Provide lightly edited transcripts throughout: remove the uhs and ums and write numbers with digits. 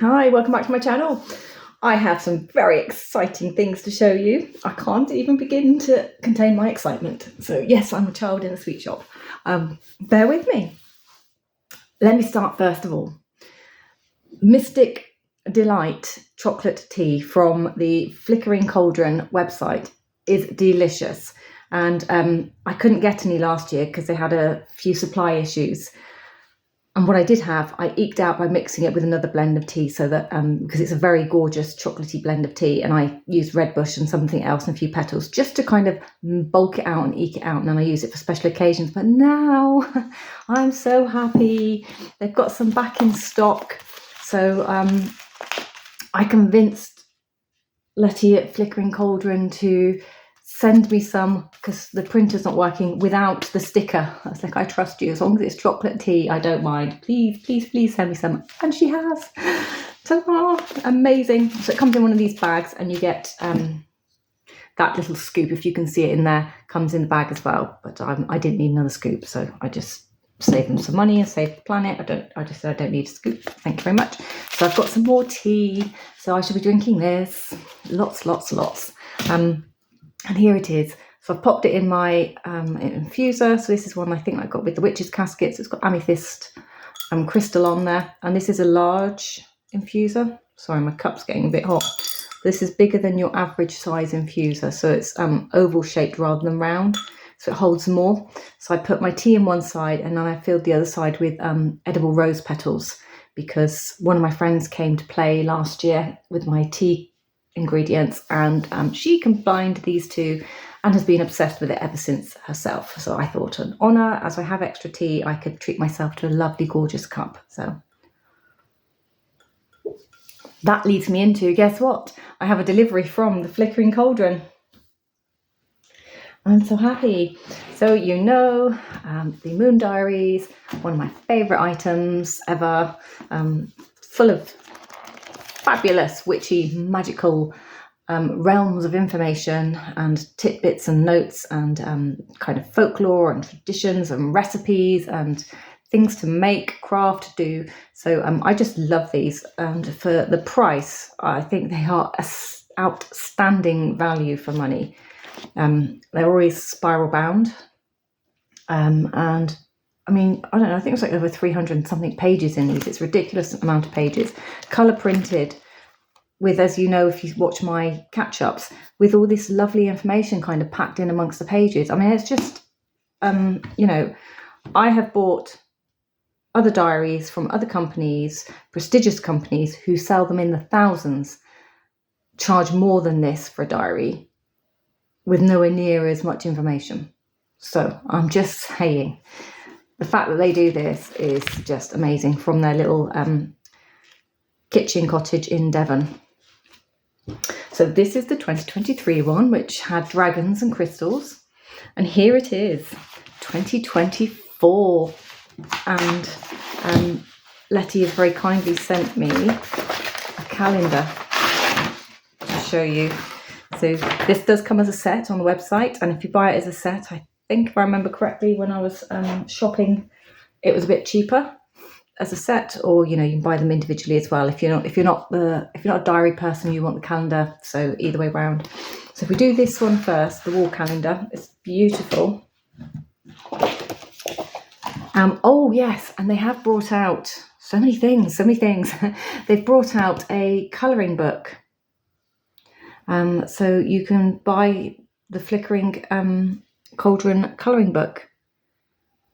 Hi, welcome back to my channel. I have some very exciting things to show you. I can't even begin to contain my excitement. So yes, I'm a child in a sweet shop. Bear with me. Let me start first of all. Mystic Delight chocolate tea from the Flickering Cauldron website is delicious. And I couldn't get any last year because they had a few supply issues. And what I did have, I eked out by mixing it with another blend of tea so that, because it's a very gorgeous chocolatey blend of tea, and I used red bush and something else and a few petals just to kind of bulk it out and eke it out. And then I use it for special occasions. But now I'm so happy. They've got some back in stock. So I convinced Letty at Flickering Cauldron to send me some, because the printer's not working, without the sticker. I was like, I trust you. As long as it's chocolate tea, I don't mind. Please, please, please send me some. And she has. Ta-da! Amazing. So it comes in one of these bags, and you get that little scoop, if you can see it in there, comes in the bag as well. But I didn't need another scoop, so I just saved them some money and saved the planet. I just said I don't need a scoop. Thank you very much. So I've got some more tea. So I shall be drinking this. Lots. And here it is. So I've popped it in my infuser. So this is one I think I got with the witch's caskets. It's got amethyst crystal on there. And this is a large infuser. Sorry, my cup's getting a bit hot. This is bigger than your average size infuser. So it's oval shaped rather than round. So it holds more. So I put my tea in one side, and then I filled the other side with edible rose petals, because one of my friends came to play last year with my tea ingredients, and she combined these two and has been obsessed with it ever since herself. So I thought, an honour, as I have extra tea, I could treat myself to a lovely, gorgeous cup. So that leads me into, guess what? I have a delivery from the Flickering Cauldron. I'm so happy. So you know, the Moon Diaries, one of my favourite items ever, full of fabulous, witchy, magical realms of information and tidbits and notes and kind of folklore and traditions and recipes and things to make, craft, do. So I just love these, and for the price, I think they are outstanding value for money. They're always spiral bound, and I mean, I don't know, I think it's like over 300 and something pages in these. It's a ridiculous amount of pages, colour printed with, as you know, if you watch my catch-ups, with all this lovely information kind of packed in amongst the pages. I mean, it's just, you know, I have bought other diaries from other companies, prestigious companies who sell them in the thousands, charge more than this for a diary with nowhere near as much information. So I'm just saying, the fact that they do this is just amazing, from their little kitchen cottage in Devon. So this is the 2023 one, which had dragons and crystals. And here it is, 2024. And Letty has very kindly sent me a calendar to show you. So this does come as a set on the website, and if you buy it as a set, I think, if I remember correctly, when I was shopping, it was a bit cheaper as a set, or you know, you can buy them individually as well if you're not a diary person, you want the calendar. So either way around. So if we do this one first, the wall calendar, it's beautiful. Oh yes, and they have brought out so many things. They've brought out a colouring book. So you can buy the Flickering Cauldron colouring book.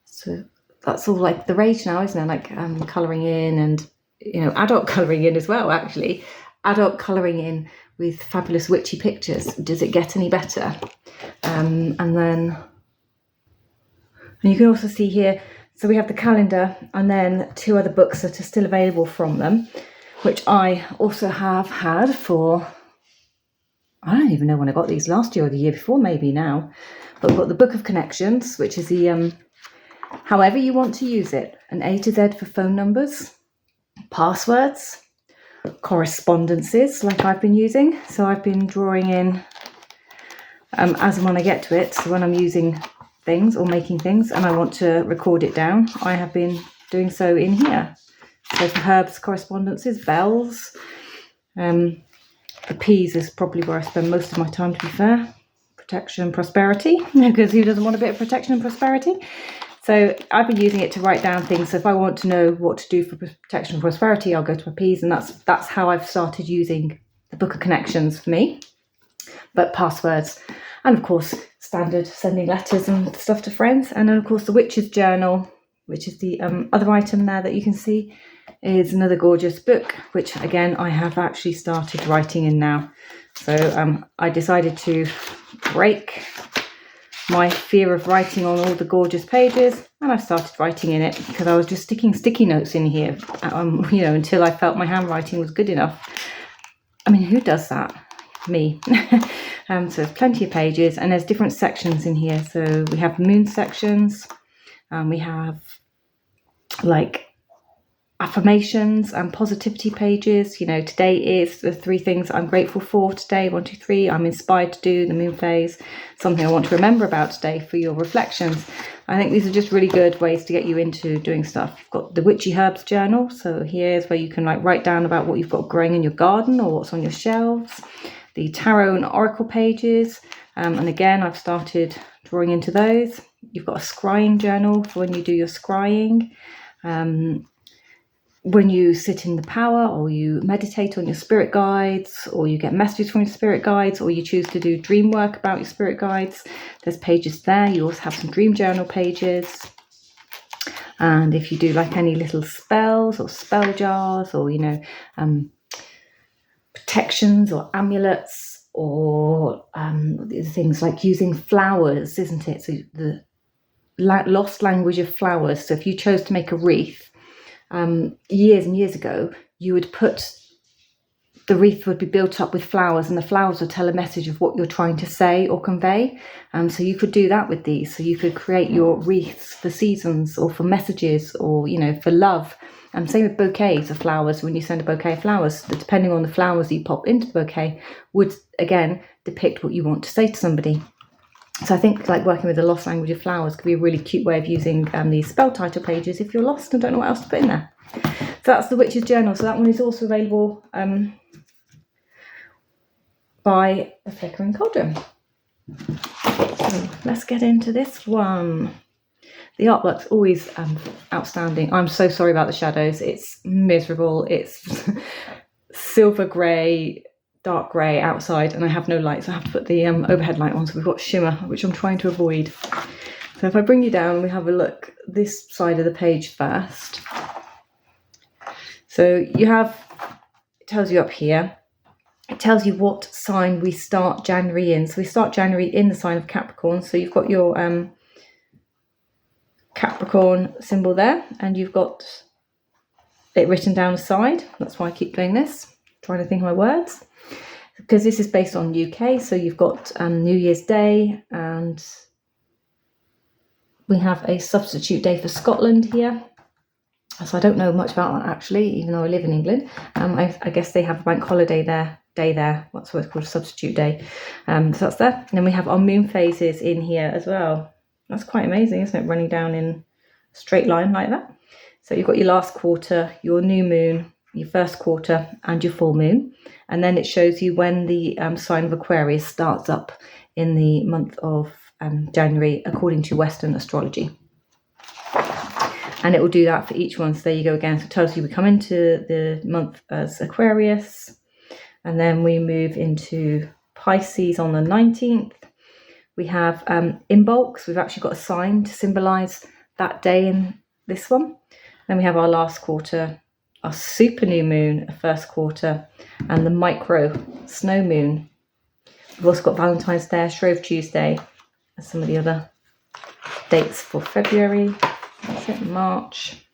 So that's all like the rage now, isn't it? Like colouring in, and you know, adult colouring in as well, actually. Adult colouring in with fabulous witchy pictures. Does it get any better? And you can also see here, so we have the calendar, and then two other books that are still available from them, which I also have had for, I don't even know when I got these, last year or the year before, maybe now. But we've got the Book of Connections, which is the however you want to use it, an A to Z for phone numbers, passwords, correspondences, like I've been using. So I've been drawing in as and when I get to it. So when I'm using things or making things and I want to record it down, I have been doing so in here. So some herbs, correspondences, bells. The peas is probably where I spend most of my time, to be fair. Protection and prosperity, because who doesn't want a bit of protection and prosperity? So I've been using it to write down things. So if I want to know what to do for protection and prosperity, I'll go to my peas, and that's how I've started using the Book of Connections for me. But passwords, and of course standard sending letters and stuff to friends, and then of course the Witch's Journal, which is the other item there that you can see, is another gorgeous book, which again I have actually started writing in now. So I decided to break my fear of writing on all the gorgeous pages, and I started writing in it because I was just sticking sticky notes in here, until I felt my handwriting was good enough. I mean, who does that? Me. So there's plenty of pages, and there's different sections in here. So we have moon sections, we have like affirmations and positivity pages. Today is the 3 things I'm grateful for today. 1, 2, 3. I'm inspired to do the moon phase. Something I want to remember about today for your reflections. I think these are just really good ways to get you into doing stuff. You've got the Witchy Herbs Journal. So here's where you can write down about what you've got growing in your garden or what's on your shelves. The Tarot and Oracle pages. And again, I've started drawing into those. You've got a scrying journal for when you do your scrying. When you sit in the power, or you meditate on your spirit guides, or you get messages from your spirit guides, or you choose to do dream work about your spirit guides, there's pages there. You also have some dream journal pages. And if you do any little spells or spell jars, or protections or amulets, or things like using flowers, isn't it? So the lost language of flowers. So if you chose to make a wreath, years and years ago, you would the wreath would be built up with flowers, and the flowers would tell a message of what you're trying to say or convey. So you could do that with these. So you could create your wreaths for seasons, or for messages, or for love. And same with bouquets of flowers. When you send a bouquet of flowers, depending on the flowers you pop into the bouquet would again depict what you want to say to somebody. So I think working with the lost language of flowers could be a really cute way of using these spell title pages if you're lost and don't know what else to put in there. So that's the Witch's Journal. So that one is also available by the Flickering Cauldron. So let's get into this one. The artwork's always outstanding. I'm so sorry about the shadows. It's miserable. It's silver grey, dark grey outside, and I have no light, so I have to put the overhead light on. So we've got shimmer, which I'm trying to avoid. So if I bring you down, we have a look this side of the page first. So it tells you up here, it tells you what sign we start January in. So we start January in the sign of Capricorn. So you've got your Capricorn symbol there, and you've got it written down the side. That's why I keep doing this, trying to think of my words, because this is based on UK. So you've got New Year's Day, and we have a substitute day for Scotland here. So I don't know much about that actually, even though I live in England. I guess they have a bank holiday day there. That's what it's called, a substitute day. So that's there. And then we have our moon phases in here as well. That's quite amazing, isn't it? Running down in a straight line like that. So you've got your last quarter, your new moon, your first quarter, and your full moon. And then it shows you when the sign of Aquarius starts up in the month of January, according to Western astrology. And it will do that for each one. So there you go again. So it tells you we come into the month as Aquarius, and then we move into Pisces on the 19th. We have Imbolc. We've actually got a sign to symbolise that day in this one. Then we have our last quarter, our super new moon, a first quarter, and the micro snow moon. We've also got Valentine's Day, Shrove Tuesday, and some of the other dates for February. That's it, March.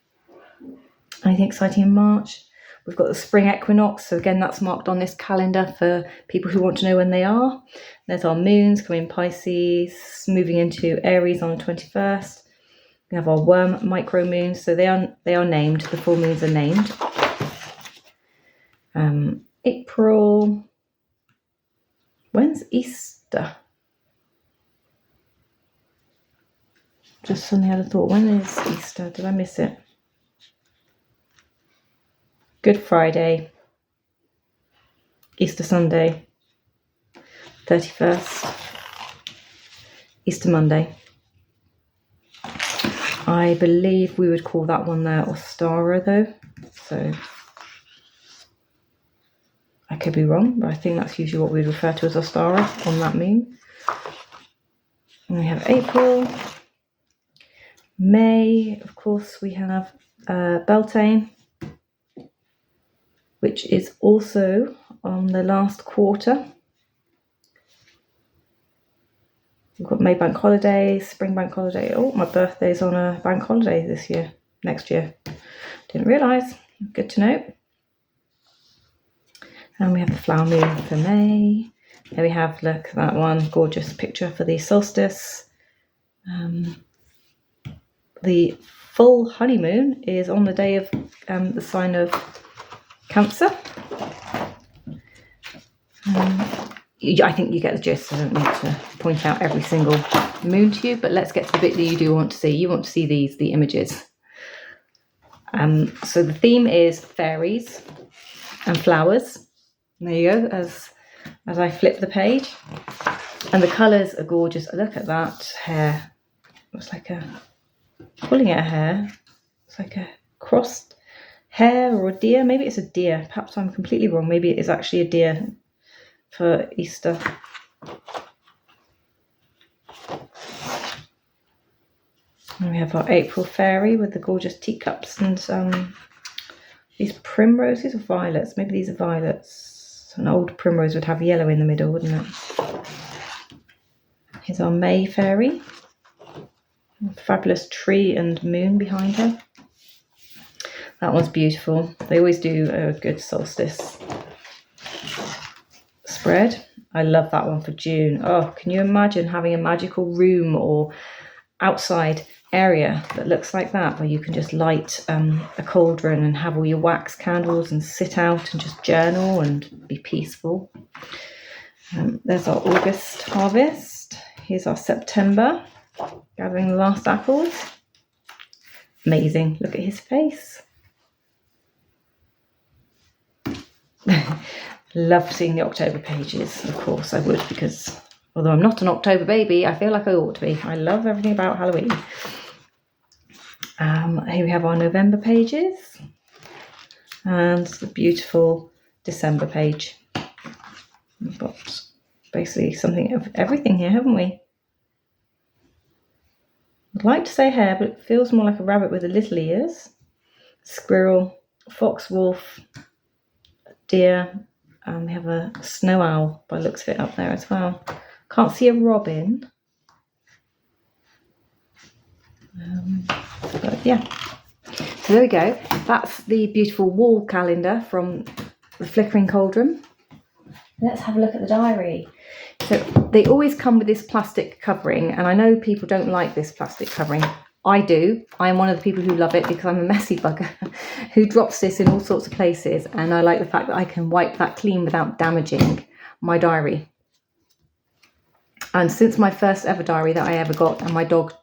Anything exciting in March? We've got the spring equinox. So again, that's marked on this calendar for people who want to know when they are. There's our moons coming in Pisces, moving into Aries on the 21st. We have our worm micro moons. So they are named. The full moons are named. April. When's Easter? Just suddenly had a thought. When is Easter? Did I miss it? Good Friday, Easter Sunday, 31st, Easter Monday. I believe we would call that one there Ostara though, so I could be wrong, but I think that's usually what we refer to as Ostara on that moon. And we have April. May, of course, we have Beltane, which is also on the last quarter. We've got May bank holiday, spring bank holiday. Oh, my birthday's on a bank holiday next year. Didn't realise. Good to know. And we have the flower moon for May. There we have, look, that one, gorgeous picture for the solstice. The full honeymoon is on the day of the sign of Cancer. I think you get the gist. I don't need to point out every single moon to you, but let's get to the bit that you do want to see. You want to see the images. So the theme is fairies and flowers. There you go, as I flip the page. And the colours are gorgeous. Look at that hair. Looks like pulling at a hair. It's like a crossed hare or a deer. Maybe it's a deer. Perhaps I'm completely wrong. Maybe it is actually a deer for Easter. And we have our April fairy with the gorgeous teacups and these primroses or violets. Maybe these are violets. An old primrose would have yellow in the middle, wouldn't it? Here's our May fairy. A fabulous tree and moon behind her. That one's beautiful. They always do a good solstice spread. I love that one for June. Oh, can you imagine having a magical room or outside area that looks like that, where you can just light a cauldron and have all your wax candles and sit out and just journal and be peaceful. There's our August harvest. Here's our September, gathering the last apples. Amazing. Look at his face. Love seeing the October pages. Of course I would, because although I'm not an October baby, I feel like I ought to be. I love everything about Halloween. Here we have our November pages and the beautiful December page. We've got basically something of everything here, haven't we? I'd like to say hare, but it feels more like a rabbit with the little ears. Squirrel, fox, wolf, deer. We have a snow owl by the looks of it up there as well. Can't see a robin. But yeah. So there we go. That's the beautiful wall calendar from the Flickering Cauldron. Let's have a look at the diary. So they always come with this plastic covering, and I know people don't like this plastic covering. I do. I am one of the people who love it because I'm a messy bugger who drops this in all sorts of places, and I like the fact that I can wipe that clean without damaging my diary. And since my first ever diary that I ever got, and my dog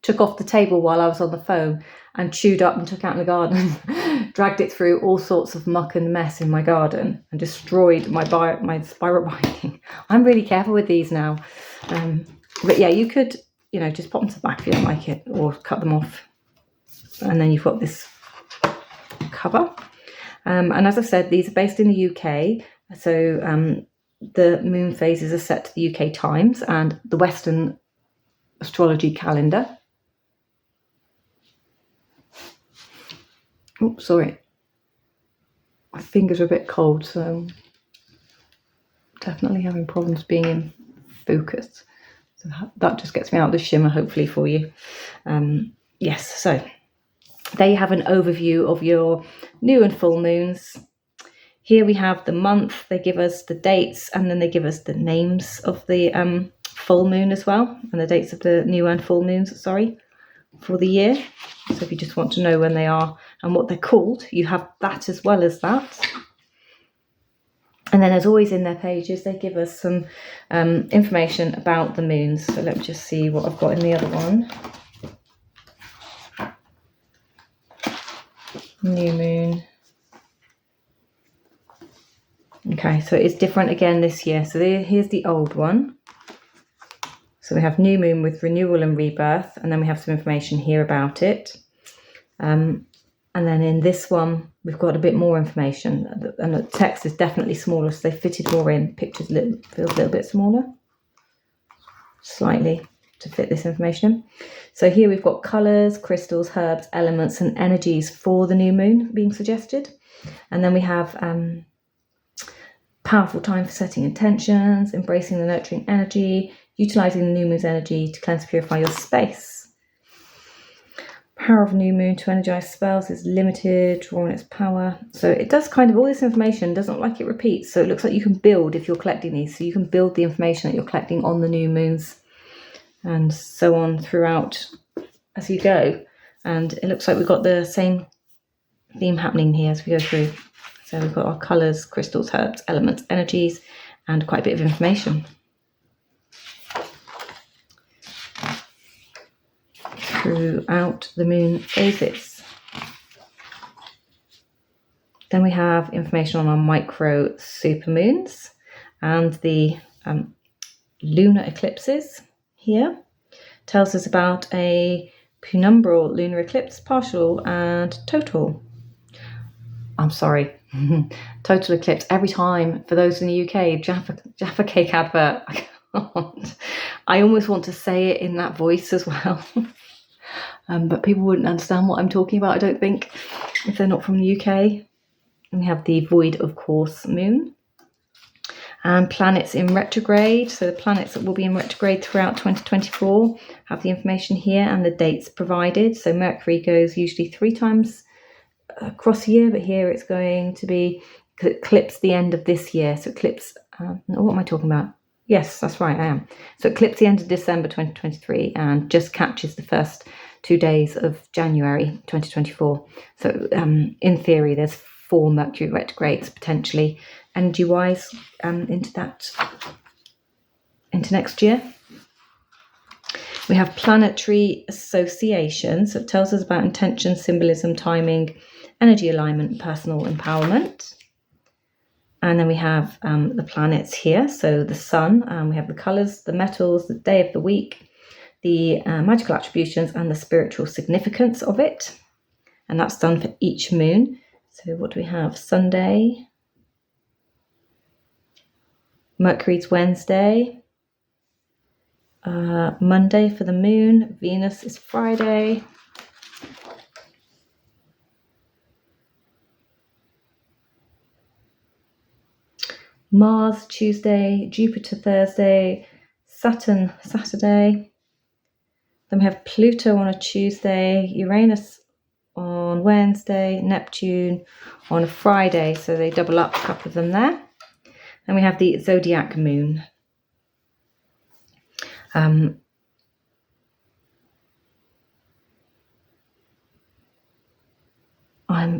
took off the table while I was on the phone and chewed up and took out in the garden, dragged it through all sorts of muck and mess in my garden and destroyed my spiral binding. I'm really careful with these now. But yeah, you could, just pop them to the back if you don't like it, or cut them off. And then you've got this cover. And as I've said, these are based in the UK. So the moon phases are set to the UK times and the Western astrology calendar. Oh, sorry. My fingers are a bit cold, so definitely having problems being in focus. So that just gets me out of the shimmer, hopefully, for you. Yes, so they have an overview of your new and full moons. Here we have the month. They give us the dates, and then they give us the names of the full moon as well, and the dates of the new and full moons, for the year. So if you just want to know when they are and what they're called, you have that as well as that. And then, as always in their pages, they give us some information about the moons. So let me just see what I've got in the other one. New moon. Okay, so it's different again this year. So here's the old one. So we have new moon with renewal and rebirth, and then we have some information here about it. And then in this one, we've got a bit more information, and the text is definitely smaller, so they fitted more in. Pictures feels a little bit smaller, slightly, to fit this information in. So here we've got colours, crystals, herbs, elements, and energies for the new moon being suggested. And then we have powerful time for setting intentions, embracing the nurturing energy, utilising the new moon's energy to cleanse, purify your space. Power of new moon to energize spells is limited, drawing its power. So it does kind of, all this information doesn't look like it repeats. So it looks like you can build if you're collecting these. So you can build the information that you're collecting on the new moons and so on throughout as you go. And it looks like we've got the same theme happening here as we go through. So we've got our colours, crystals, herbs, elements, energies, and quite a bit of information. Throughout the moon phases. Then we have information on our micro supermoons and the lunar eclipses here. Tells us about a penumbral lunar eclipse, partial and total. I'm sorry, total eclipse. Every time, for those in the UK, Jaffa Cake advert, I can't. I almost want to say it in that voice as well. But people wouldn't understand what I'm talking about, I don't think, if they're not from the UK. And we have the void of course moon. And planets in retrograde. So the planets that will be in retrograde throughout 2024 have the information here and the dates provided. So Mercury goes usually 3 times across the year, but here it's going to be eclipse the end of this year. So eclipse, what am I talking about? Yes, that's right, I am. So eclipse the end of December 2023 and just catches the first 2 days of January 2024. So in theory, there's 4 Mercury retrogrades potentially energy-wise into next year. We have planetary association. So it tells us about intention, symbolism, timing, energy alignment, and personal empowerment. And then we have the planets here. So the sun, we have the colours, the metals, the day of the week, the magical attributions and the spiritual significance of it. And that's done for each moon. So what do we have? Sunday. Mercury's Wednesday. Monday for the moon. Venus is Friday. Mars Tuesday, Jupiter Thursday, Saturn Saturday. Then we have Pluto on a Tuesday, Uranus on Wednesday, Neptune on a Friday. So they double up, a couple of them there. Then we have the zodiac moon. I'm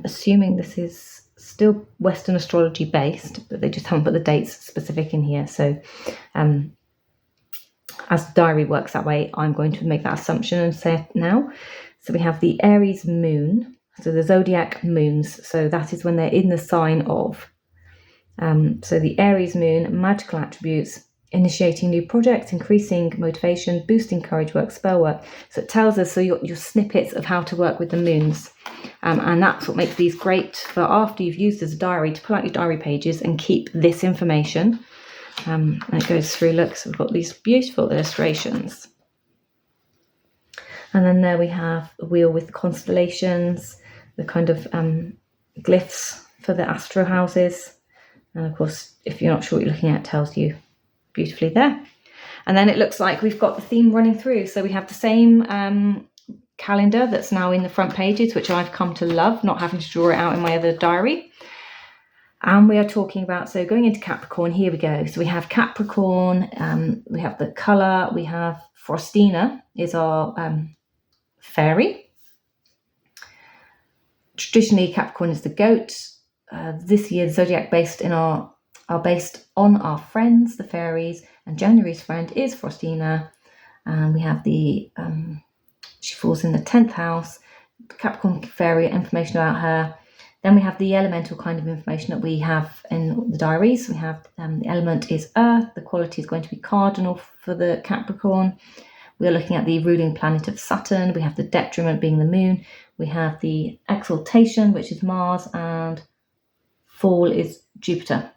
assuming this is still Western astrology based, but they just haven't put the dates specific in here. So as the diary works that way, I'm going to make that assumption and say it now. So we have the Aries moon, so the zodiac moons. So that is when they're in the sign of. So the Aries moon, magical attributes, initiating new projects, increasing motivation, boosting courage work, spell work. So it tells us, so your snippets of how to work with the moons. And that's what makes these great for after you've used as a diary, to pull out your diary pages and keep this information. And it goes through, look, so we've got these beautiful illustrations. And then there we have a wheel with constellations, the kind of glyphs for the astro houses. And of course, if you're not sure what you're looking at, it tells you beautifully there. And then it looks like we've got the theme running through. So we have the same calendar that's now in the front pages, which I've come to love, not having to draw it out in my other diary. And we are talking about, so going into Capricorn, here we go. So we have Capricorn, we have the colour, we have Frostina is our fairy. Traditionally, Capricorn is the goat. This year, the zodiac are based on our friends, the fairies, and January's friend is Frostina. And we have the, she falls in the 10th house, Capricorn fairy, information about her. Then we have the elemental kind of information that we have in the diaries. We have the element is earth, the quality is going to be cardinal for the Capricorn. We are looking at the ruling planet of Saturn. We have the detriment being the moon. We have the exaltation, which is Mars, and fall is Jupiter.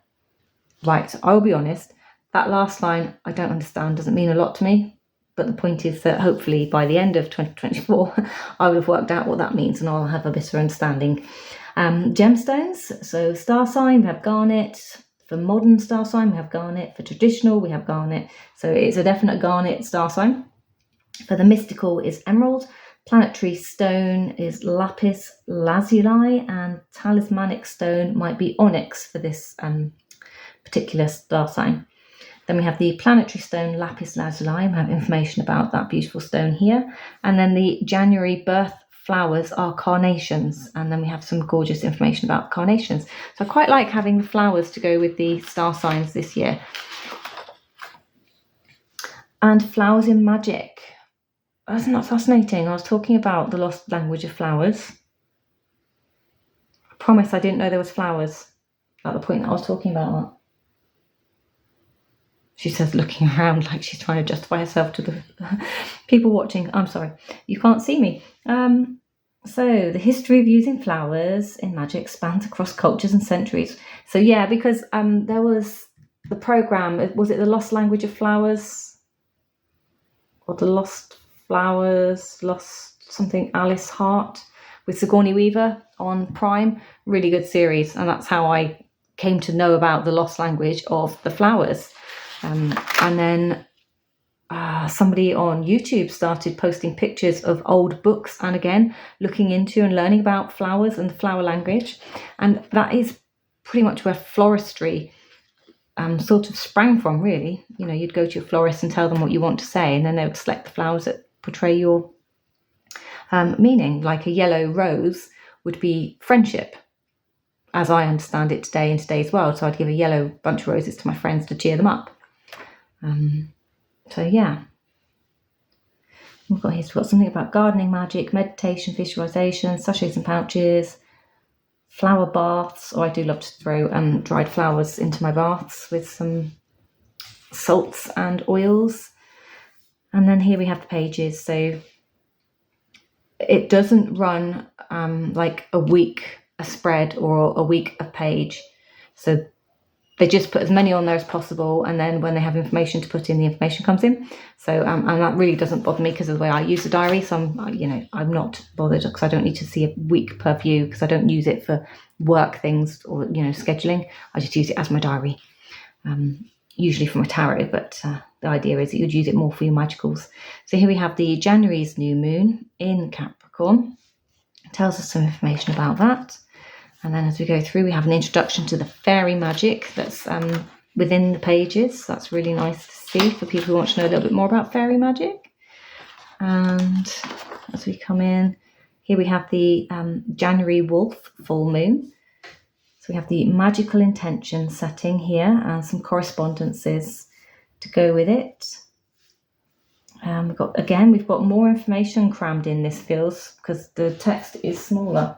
Right, so I'll be honest, that last line I don't understand, doesn't mean a lot to me. But the point is that hopefully by the end of 2024, I will have worked out what that means and I'll have a better understanding. Gemstones, so star sign, we have garnet. For modern star sign, we have garnet. For traditional, we have garnet. So it's a definite garnet star sign. For the mystical is emerald. Planetary stone is lapis lazuli, and talismanic stone might be onyx for this particular star sign. Then we have the planetary stone lapis lazuli. We have information about that beautiful stone here. And then the January birth flowers are carnations. And then we have some gorgeous information about carnations. So I quite like having the flowers to go with the star signs this year. And flowers in magic. Isn't that fascinating? I was talking about the lost language of flowers. I promise I didn't know there was flowers at the point that I was talking about that. She says, looking around like she's trying to justify herself to the people watching. I'm sorry, you can't see me. So the history of using flowers in magic spans across cultures and centuries. So yeah, because there was the program, was it the Lost Language of Flowers? Or the Lost Flowers, Lost something, Alice Hart with Sigourney Weaver on Prime. Really good series. And that's how I came to know about the lost language of the flowers. And then somebody on YouTube started posting pictures of old books and again looking into and learning about flowers and the flower language. And that is pretty much where floristry sort of sprang from, really. You know, you'd go to your florist and tell them what you want to say, and then they would select the flowers that portray your meaning. Like a yellow rose would be friendship, as I understand it today in today's world. So I'd give a yellow bunch of roses to my friends to cheer them up. So yeah, we've got something about gardening magic, meditation, visualization, sachets and pouches, flower baths. Oh, I do love to throw dried flowers into my baths with some salts and oils. And then here we have the pages. So it doesn't run like a week a spread or a week a page. So they just put as many on there as possible, and then when they have information to put in, the information comes in. So and that really doesn't bother me because of the way I use the diary. So I'm not bothered because I don't need to see a week per view, because I don't use it for work things or scheduling. I just use it as my diary, usually for my tarot. But the idea is that you'd use it more for your magicals. So here we have the January's new moon in Capricorn. It tells us some information about that. And then as we go through, we have an introduction to the fairy magic that's within the pages. That's really nice to see for people who want to know a little bit more about fairy magic. And as we come in, here we have the January wolf full moon. So we have the magical intention setting here and some correspondences to go with it. We've got more information crammed in, this feels, because the text is smaller.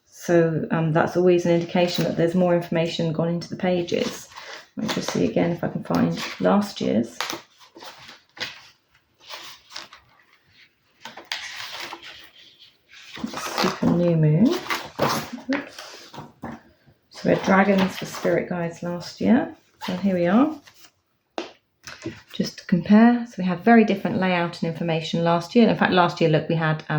So that's always an indication that there's more information gone into the pages. Let me just see again if I can find last year's. Super new moon. Oops. So we had dragons for spirit guides last year. So here we are. Just to compare. So we had very different layout and information last year. In fact, last year, look, we had a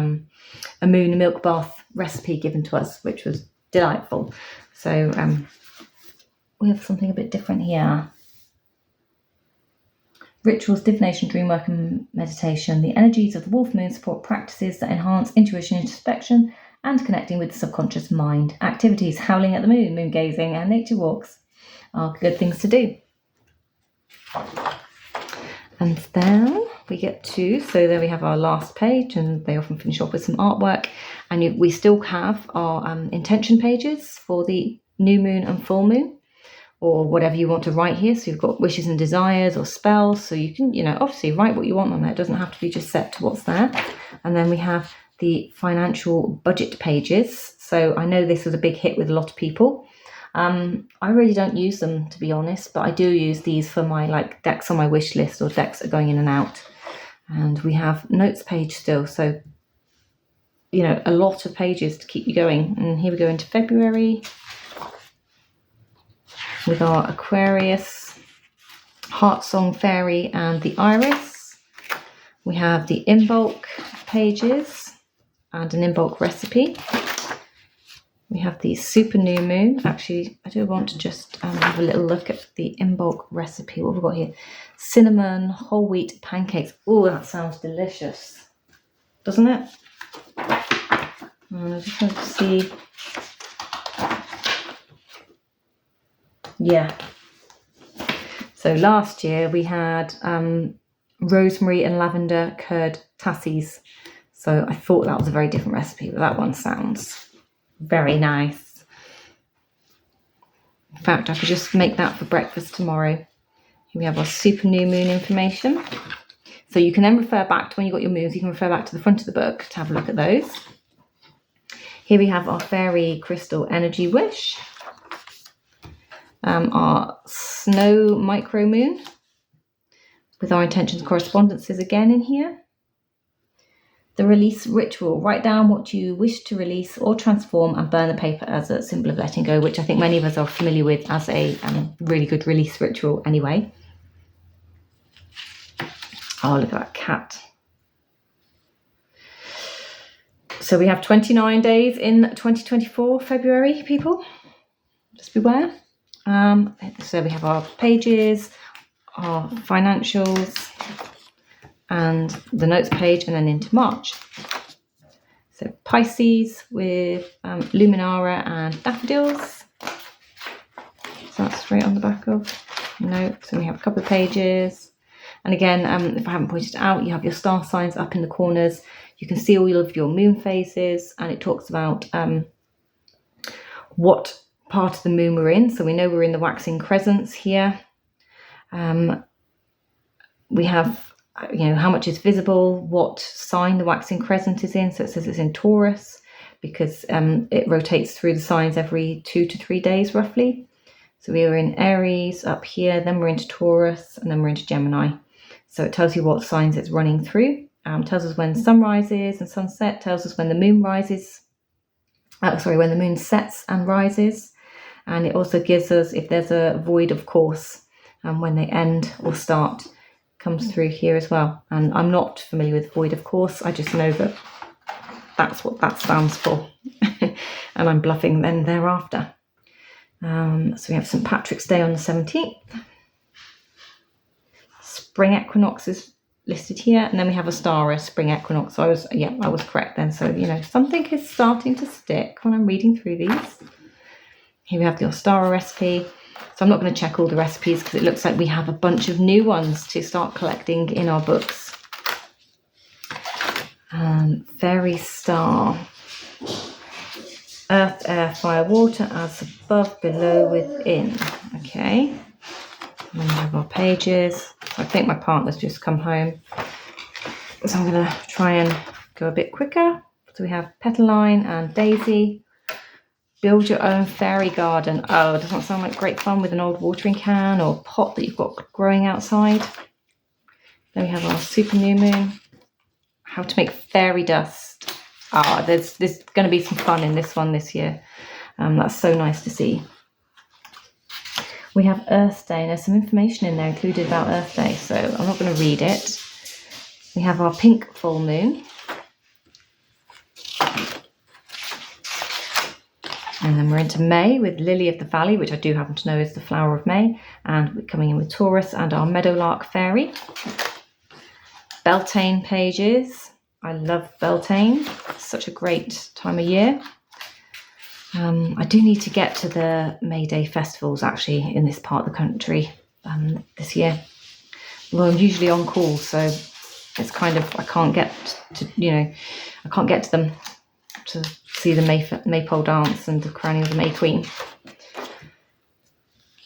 moon milk bath recipe given to us, which was delightful. So we have something a bit different here. Rituals, divination, dream work and meditation. The energies of the wolf moon support practices that enhance intuition, introspection and connecting with the subconscious mind. Activities, howling at the moon, moon gazing and nature walks are good things to do. And then we get to, so there we have our last page, and they often finish off with some artwork. And we still have our intention pages for the new moon and full moon, or whatever you want to write here. So you've got wishes and desires or spells. So you can, obviously write what you want on there. It doesn't have to be just set to what's there. And then we have the financial budget pages. So I know this was a big hit with a lot of people. I really don't use them, to be honest, but I do use these for my like decks on my wish list or decks that are going in and out. And we have notes page still, so you know, a lot of pages to keep you going. And here we go into February with our Aquarius, Heart Song Fairy and the Iris. We have the in bulk pages and an in bulk recipe. We have the Super New Moon. Actually, I do want to just have a little look at the in bulk recipe. What have we got here? Cinnamon, whole wheat pancakes. Oh, that sounds delicious, doesn't it? I just want to see. Yeah. So last year we had rosemary and lavender curd tassies. So I thought that was a very different recipe, but that one sounds very nice. In fact, I could just make that for breakfast tomorrow. Here we have our super new moon information. So you can then refer back to when you got your moons, you can refer back to the front of the book to have a look at those. Here we have our fairy crystal energy wish. Our snow micro moon with our intentions correspondences again in here. The release ritual, write down what you wish to release or transform and burn the paper as a symbol of letting go, which I think many of us are familiar with as a really good release ritual anyway. Oh, look at that cat. So we have 29 days in 2024, February, people. Just beware. So we have our pages, our financials, and the notes page, and then into March. So Pisces with Luminara and daffodils. So that's straight on the back of notes. So we have a couple of pages. And again, if I haven't pointed it out, you have your star signs up in the corners. You can see all of your moon phases, and it talks about what part of the moon we're in. So we know we're in the waxing crescents here. We have, you know, how much is visible, what sign the waxing crescent is in. So it says it's in Taurus because it rotates through the signs every 2 to 3 days roughly. So we were in Aries up here, then we're into Taurus, and then we're into Gemini. So it tells you what signs it's running through. Tells us when sun rises and sunset, tells us when the moon rises. When the moon sets and rises. And it also gives us if there's a void of course, when they end or start, comes through here as well. And I'm not familiar with void of course. I just know that that's what that stands for. And I'm bluffing then thereafter. So we have St. Patrick's Day on the 17th. Spring equinox is listed here, and then we have a star spring equinox. So I was correct then. So you know, something is starting to stick when I'm reading through these. Here we have the Ostara recipe. So I'm not going to check all the recipes because it looks like we have a bunch of new ones to start collecting in our books. Fairy star. Earth, air, fire, water, as above, below, within. Okay. And then we have our pages. I think my partner's just come home. So I'm going to try and go a bit quicker. So we have Petaline and Daisy. Build your own fairy garden. Oh, doesn't sound like great fun with an old watering can or pot that you've got growing outside. Then we have our super new moon. How to make fairy dust. There's going to be some fun in this one this year. That's so nice to see. We have Earth Day, and there's some information in there included about Earth Day, so I'm not going to read it. We have our pink full moon. And then we're into May with Lily of the Valley, which I do happen to know is the flower of May. And we're coming in with Taurus and our Meadowlark Fairy. Beltane pages. I love Beltane. It's such a great time of year. I do need to get to the May Day festivals actually in this part of the country this year. Well, I'm usually on call, so it's kind of, I can't get to them to see the maypole dance and the crowning of the May Queen.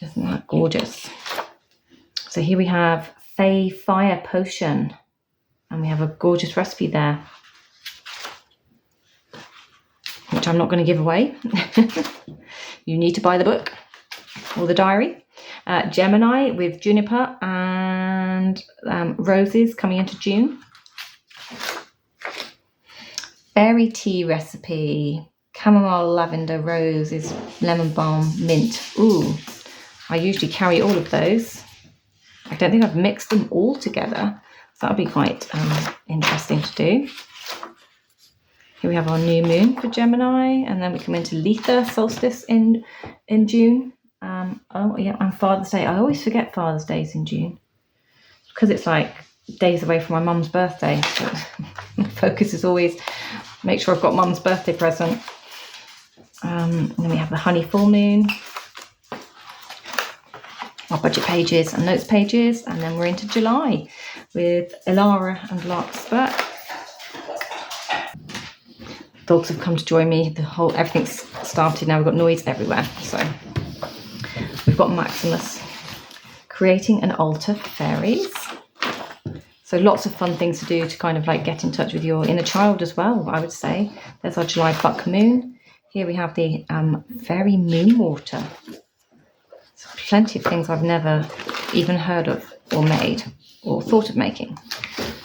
Isn't that gorgeous? So here we have Fae Fire Potion, and we have a gorgeous recipe there, which I'm not going to give away. You need to buy the book or the diary. Gemini with juniper and roses coming into June. Berry tea recipe, chamomile, lavender, roses, lemon balm, mint. Ooh, I usually carry all of those. I don't think I've mixed them all together. So that'll be quite interesting to do. Here we have our new moon for Gemini, and then we come into Letha solstice in June. Oh yeah, and Father's Day. I always forget Father's Day's in June because it's like days away from my mum's birthday. So my focus is always make sure I've got mum's birthday present. And then we have the honey full moon, our budget pages and notes pages, and then we're into July with Ilara and Larkspur. Dogs have come to join me. Everything's started now. We've got noise everywhere. So we've got Maximus creating an altar for fairies. So lots of fun things to do to kind of like get in touch with your inner child as well, I would say. There's our July buck moon. Here we have the fairy moon water. So plenty of things I've never even heard of or made or thought of making.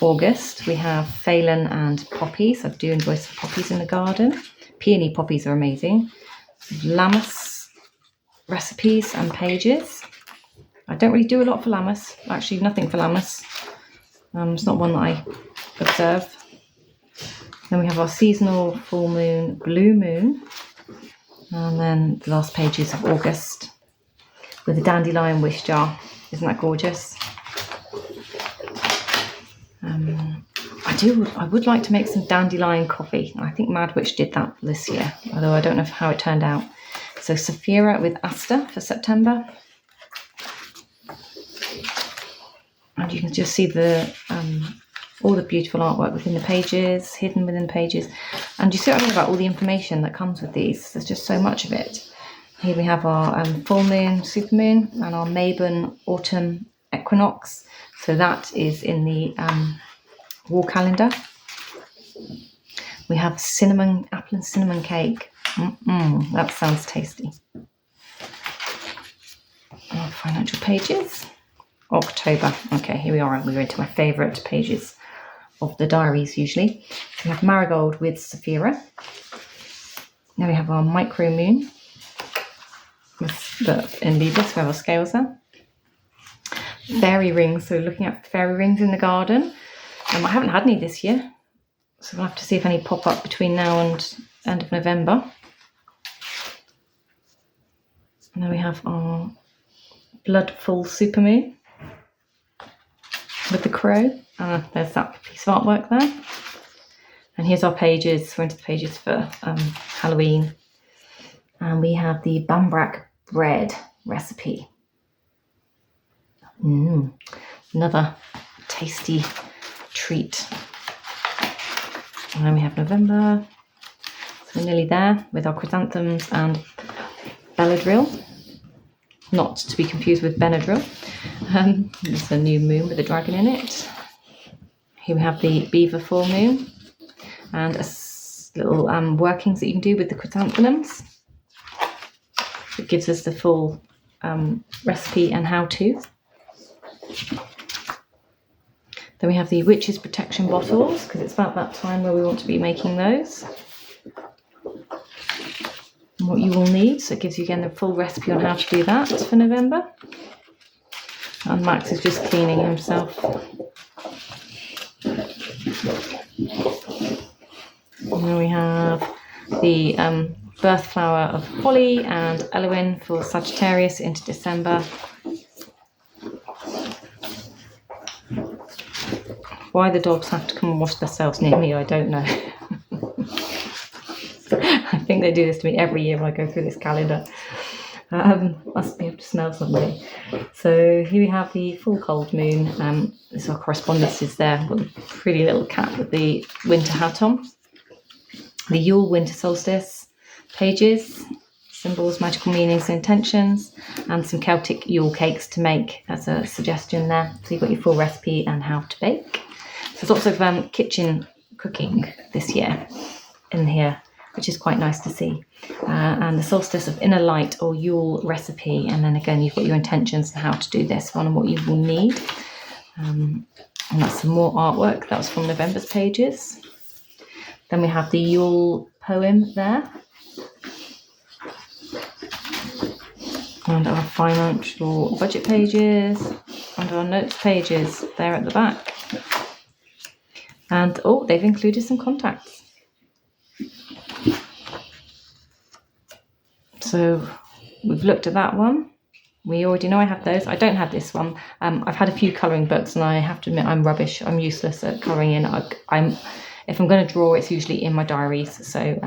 August, we have Phelan and poppies. I do enjoy some poppies in the garden. Peony poppies are amazing. Lammas recipes and pages. I don't really do a lot for lammas. Actually, nothing for lammas. It's not one that I observe. Then we have our seasonal full moon, blue moon. And then the last pages of August with a dandelion wish jar. Isn't that gorgeous? I would like to make some dandelion coffee. I think Mad Witch did that this year, although I don't know how it turned out. So Saphira with Asta for September. And you can just see the all the beautiful artwork within the pages, hidden within the pages. And you see what I mean about all the information that comes with these. There's just so much of it. Here we have our full moon, supermoon, and our Mabon autumn equinox. So that is in the wall calendar. We have cinnamon, apple and cinnamon cake. That sounds tasty. Our financial pages. October. Okay, here we are. We're into my favourite pages of the diaries usually. We have Marigold with Saphira. Now we have our micro moon. In Libras, we have our scales there. Fairy rings. So looking at fairy rings in the garden. I haven't had any this year, so we'll have to see if any pop up between now and end of November. And then we have our blood-full supermoon with the crow. There's that piece of artwork there. And here's our pages. We're into the pages for Halloween. And we have the Bambrak bread recipe. Another tasty treat. And then we have November. So we're nearly there with our chrysanthemums and Beladrill. Not to be confused with Benadryl. It's a new moon with a dragon in it. Here we have the beaver full moon and little workings that you can do with the chrysanthemums. It gives us the full recipe and how-to. Then we have the witch's protection bottles, because it's about that time where we want to be making those. And what you will need, so it gives you again the full recipe on how to do that for November. And Max is just cleaning himself. And then we have the birth flower of Holly and Eloin for Sagittarius into December. Why the dogs have to come and wash themselves near me, I don't know. I think they do this to me every year when I go through this calendar. Must be able to smell something. So here we have the full cold moon. This is our correspondences there. Got a pretty little cat with the winter hat on. The Yule winter solstice pages, symbols, magical meanings and intentions, and some Celtic Yule cakes to make as a suggestion there. So you've got your full recipe and how to bake. So there's lots of kitchen cooking this year in here. which is quite nice to see. And the solstice of inner light or Yule recipe. And then again, you've got your intentions and how to do this one and what you will need. And that's some more artwork. That was from November's pages. Then we have the Yule poem there. And our financial budget pages and our notes pages there at the back. And oh, they've included some contacts. So we've looked at that one. We already know I have those. I don't have this one. I've had a few colouring books and I have to admit I'm rubbish. I'm useless at colouring in. If I'm going to draw, it's usually in my diaries. So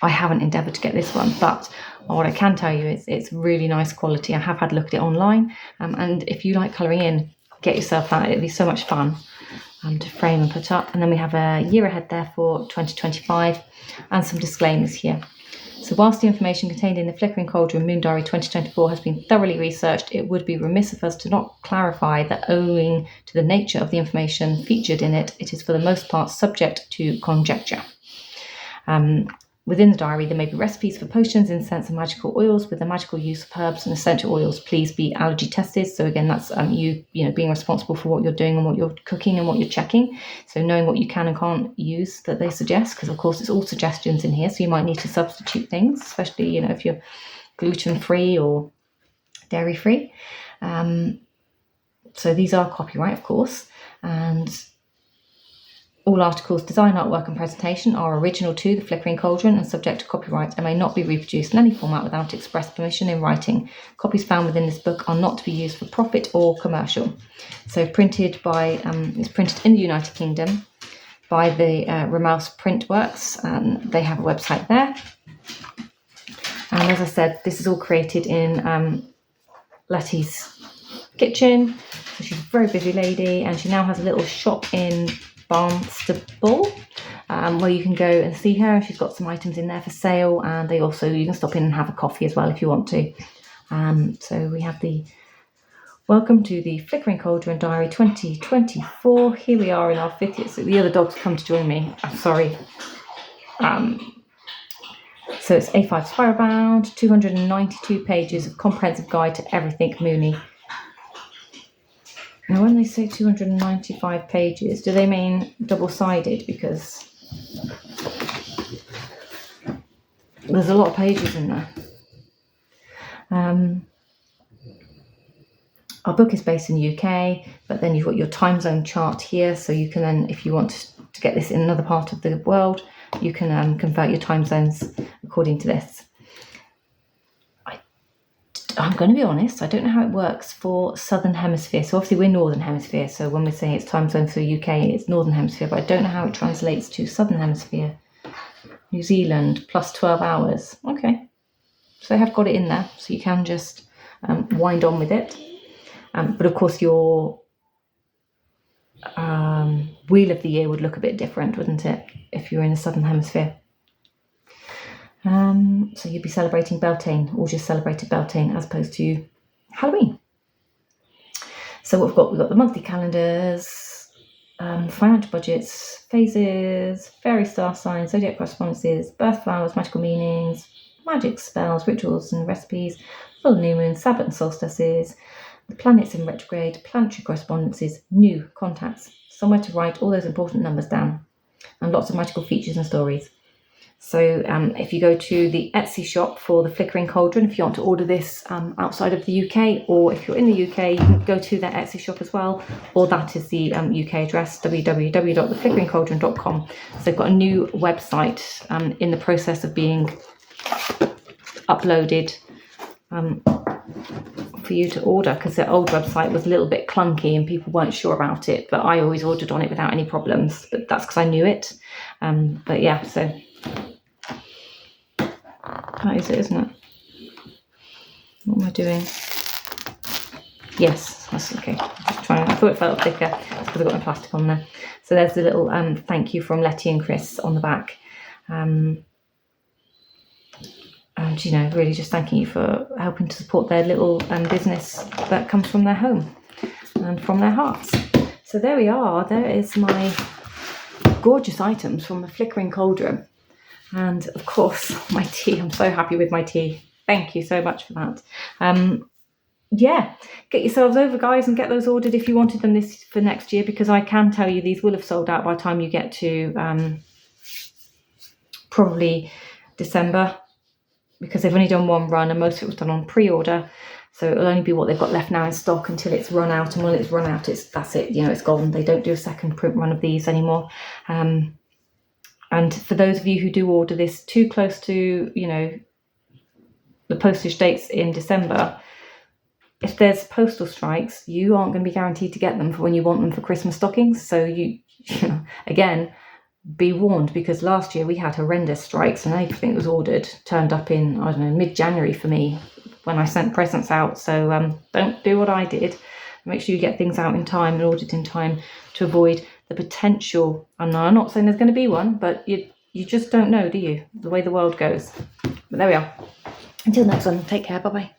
I haven't endeavoured to get this one, but what I can tell you is it's really nice quality. I have had a look at it online, and if you like colouring in, get yourself that. It'd be so much fun to frame and put up. And then we have a year ahead there for 2025 and some disclaimers here. So whilst the information contained in the Flickering Cauldron Moon Diary 2024 has been thoroughly researched, it would be remiss of us to not clarify that owing to the nature of the information featured in it, it is for the most part subject to conjecture. Within the diary, there may be recipes for potions, incense and magical oils with the magical use of herbs and essential oils. Please be allergy tested. So again, that's you being responsible for what you're doing and what you're cooking and what you're checking. So knowing what you can and can't use that they suggest, because of course it's all suggestions in here. So you might need to substitute things, especially if you're gluten-free or dairy-free. So these are copyright, of course, and all articles, design, artwork and presentation are original to the Flickering Cauldron and subject to copyright and may not be reproduced in any format without express permission in writing. Copies found within this book are not to be used for profit or commercial. So it's printed in the United Kingdom by the Ramasse Print Works. They have a website there. And as I said, this is all created in Letty's kitchen. So she's a very busy lady and she now has a little shop in Barnstable, where you can go and see her. She's got some items in there for sale, and you can stop in and have a coffee as well if you want to. So we have the welcome to the Flickering Cauldron Diary 2024. Here we are in our 5th year. So the other dogs come to join me. I'm sorry. So it's A5 spiral bound, 292 pages of comprehensive guide to everything Moony. Now, when they say 295 pages, do they mean double-sided? Because there's a lot of pages in there. Our book is based in the UK, but then you've got your time zone chart here. So you can then, if you want to get this in another part of the world, you can convert your time zones according to this. I'm going to be honest, I don't know how it works for Southern Hemisphere. So obviously we're Northern Hemisphere. So when we say it's time zone for the UK, it's Northern Hemisphere. But I don't know how it translates to Southern Hemisphere. New Zealand, plus 12 hours. Okay. So they have got it in there. So you can just wind on with it. But of course your wheel of the year would look a bit different, wouldn't it? If you're in the Southern Hemisphere. So you'd be celebrating Beltane, or just celebrated Beltane as opposed to Halloween. So we've got the monthly calendars, financial budgets, phases, fairy star signs, zodiac correspondences, birth flowers, magical meanings, magic spells, rituals and recipes, full new moon, Sabbath and solstices, the planets in retrograde, planetary correspondences, new contacts, somewhere to write all those important numbers down, and lots of magical features and stories. So if you go to the Etsy shop for the Flickering Cauldron, if you want to order this outside of the UK, or if you're in the UK, you can go to their Etsy shop as well, or that is the UK address, www.theflickeringcauldron.com. So they've got a new website in the process of being uploaded for you to order, because their old website was a little bit clunky and people weren't sure about it, but I always ordered on it without any problems, but that's because I knew it. But yeah, so that is it, isn't it? What am I doing? Yes, that's okay. I thought it felt thicker because I've got my plastic on there. So there's a little thank you from Letty and Chris on the back. And really just thanking you for helping to support their little business that comes from their home and from their hearts. So there we are. There is my gorgeous items from the Flickering Cauldron. And of course, my tea. I'm so happy with my tea. Thank you so much for that. Yeah, get yourselves over, guys, and get those ordered if you wanted them this for next year, because I can tell you these will have sold out by the time you get to probably December, because they've only done one run and most of it was done on pre-order. So it'll only be what they've got left now in stock until it's run out. And when it's run out, that's it. You know, it's gone. They don't do a second print run of these anymore. And for those of you who do order this too close to, you know, the postage dates in December, if there's postal strikes, you aren't going to be guaranteed to get them for when you want them for Christmas stockings. So you know, again, be warned, because last year we had horrendous strikes and everything that was ordered turned up in, I don't know, mid-January for me when I sent presents out. So don't do what I did. Make sure you get things out in time and ordered in time to avoid the potential. And I'm not saying there's going to be one, but you just don't know, do you? The way the world goes. But there we are. Until next one, take care. Bye-bye.